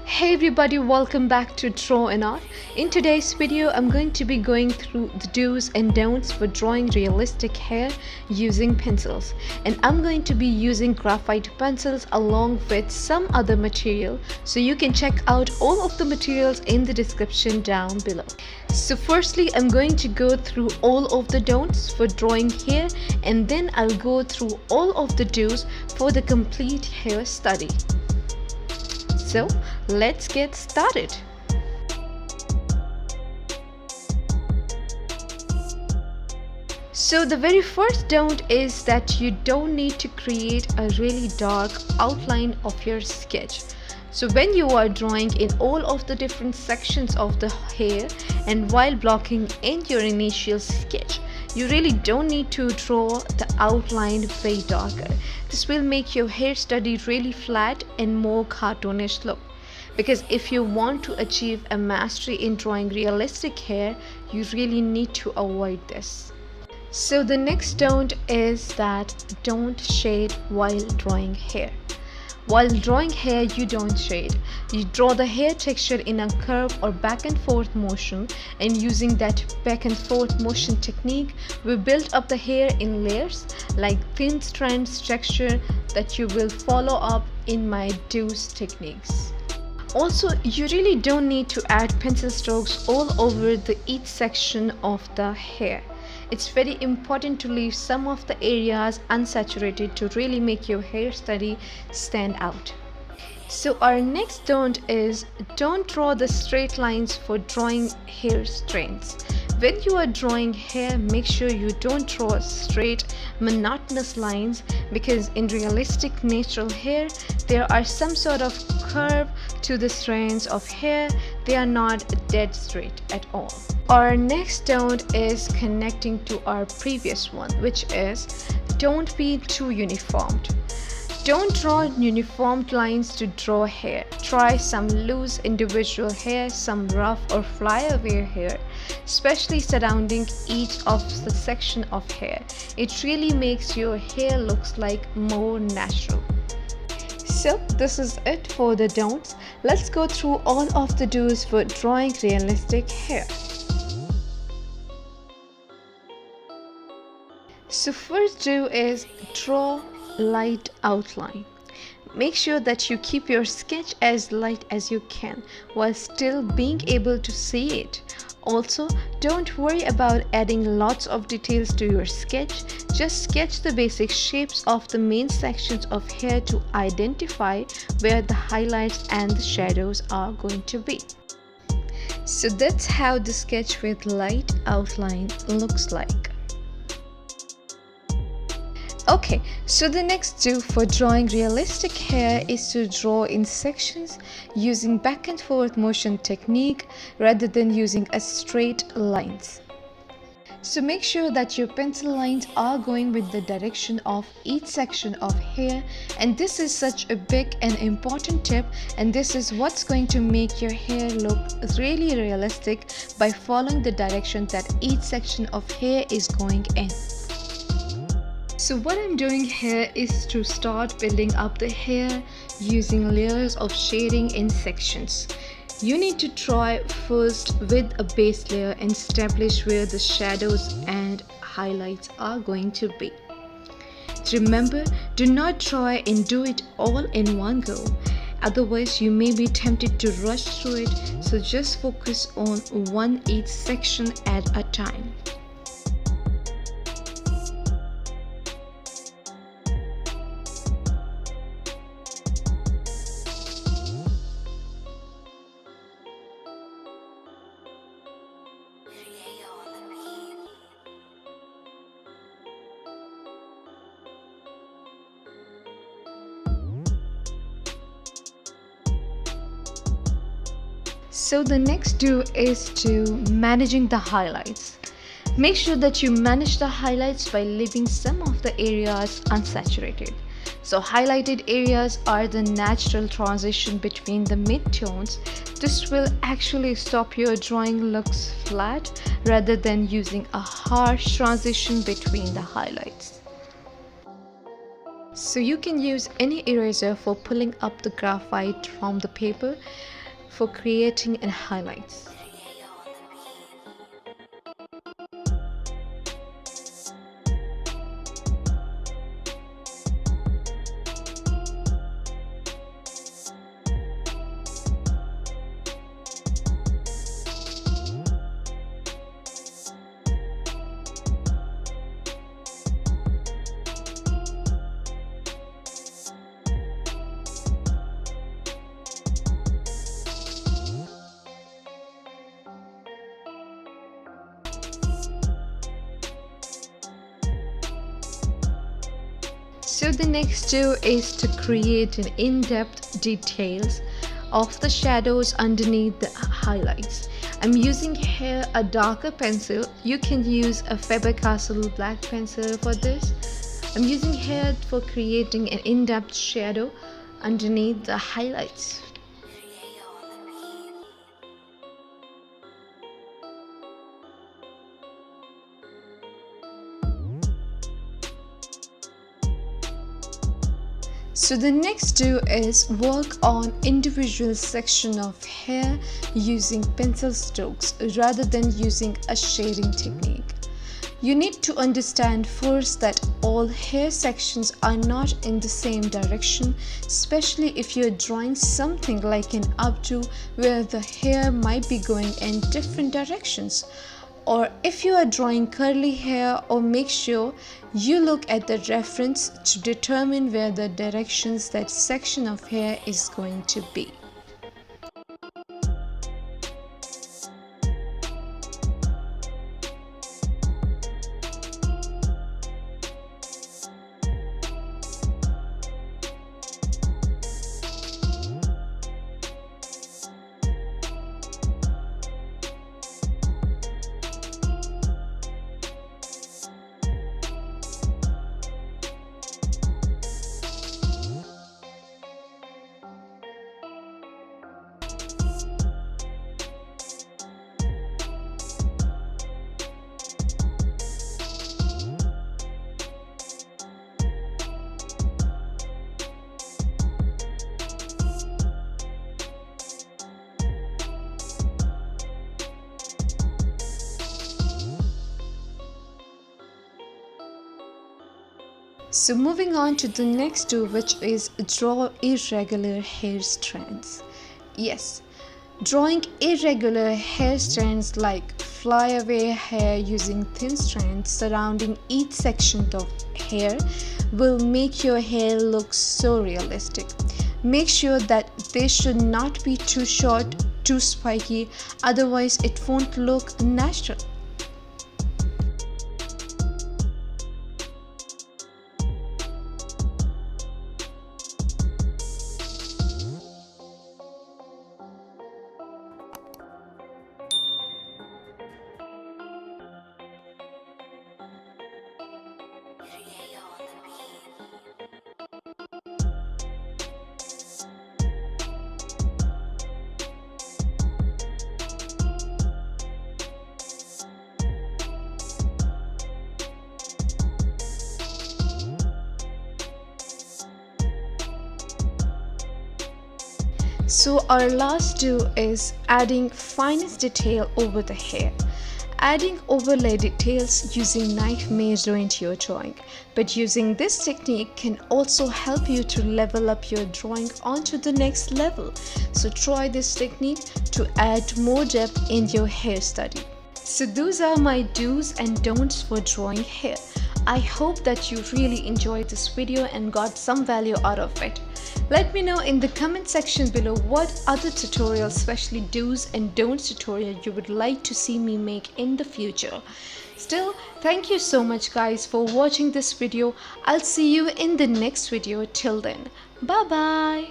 Hey everybody, welcome back to Draw and Art. In today's video, I'm going to be going through the do's and don'ts for drawing realistic hair using pencils. And I'm going to be using graphite pencils along with some other material. So you can check out all of the materials in the description down below. So firstly, I'm going to go through all of the don'ts for drawing hair, and then I'll go through all of the do's for the complete hair study. So let's get started. So the very first don't is that you don't need to create a really dark outline of your sketch. So when you are drawing in all of the different sections of the hair and while blocking in your initial sketch, you really don't need to draw the outline way darker. This will make your hair study really flat and more cartoonish look. Because if you want to achieve a mastery in drawing realistic hair, you really need to avoid this. So the next don't is that don't shade while drawing hair. While drawing hair, you don't shade. You draw the hair texture in a curve or back and forth motion, and using that back and forth motion technique, we build up the hair in layers like thin strands texture that you will follow up in my do's techniques. Also, you really don't need to add pencil strokes all over each section of the hair. It's very important to leave some of the areas unsaturated to really make your hair study stand out. So our next don't is don't draw the straight lines for drawing hair strands. When you are drawing hair, make sure you don't draw straight, monotonous lines, because in realistic natural hair, there are some sort of curve to the strands of hair. They are not dead straight at all. Our next don't is connecting to our previous one, which is don't be too uniformed. Don't draw uniformed lines to draw hair. Try some loose individual hair, some rough or flyaway hair, especially surrounding each of the section of hair. It really makes your hair looks like more natural. So this is it for the don'ts. Let's go through all of the do's for drawing realistic hair. So first do is draw light outline. Make sure that you keep your sketch as light as you can while still being able to see it. Also, don't worry about adding lots of details to your sketch. Just sketch the basic shapes of the main sections of hair to identify where the highlights and the shadows are going to be. So that's how the sketch with light outline looks like. Okay, so the next do for drawing realistic hair is to draw in sections using back and forth motion technique rather than using a straight lines. So make sure that your pencil lines are going with the direction of each section of hair, and this is such a big and important tip, and this is what's going to make your hair look really realistic by following the direction that each section of hair is going in. So what I'm doing here is to start building up the hair using layers of shading in sections. You need to try first with a base layer and establish where the shadows and highlights are going to be. Remember, do not try and do it all in one go. Otherwise, you may be tempted to rush through it, so just focus on each section at a time. So the next do is to managing the highlights. Make sure that you manage the highlights by leaving some of the areas unsaturated. So highlighted areas are the natural transition between the mid-tones. This will actually stop your drawing looks flat rather than using a harsh transition between the highlights. So you can use any eraser for pulling up the graphite from the paper. for creating and highlights. So the next do is to create an in-depth details of the shadows underneath the highlights. I'm using here a darker pencil. You can use a Faber black pencil for this. I'm using here for creating an in-depth shadow underneath the highlights. So the next do is work on individual section of hair using pencil strokes rather than using a shading technique. You need to understand first that all hair sections are not in the same direction, especially if you're drawing something like an updo where the hair might be going in different directions. Or if you are drawing curly hair, or make sure you look at the reference to determine where the directions that section of hair is going to be. So moving on to the next do, which is draw irregular hair strands. Yes, drawing irregular hair strands like flyaway hair using thin strands surrounding each section of hair will make your hair look so realistic. Make sure that they should not be too short, too spiky, otherwise it won't look natural. So our last do is adding finest detail over the hair. Adding overlay details using knife may ruin your drawing, but using this technique can also help you to level up your drawing onto the next level. So try this technique to add more depth in your hair study. So those are my do's and don'ts for drawing hair. I hope that you really enjoyed this video and got some value out of it. Let me know in the comment section below what other tutorials, especially do's and don'ts tutorial, you would like to see me make in the future. Still, thank you so much guys for watching this video. I'll see you in the next video. Till then, bye bye.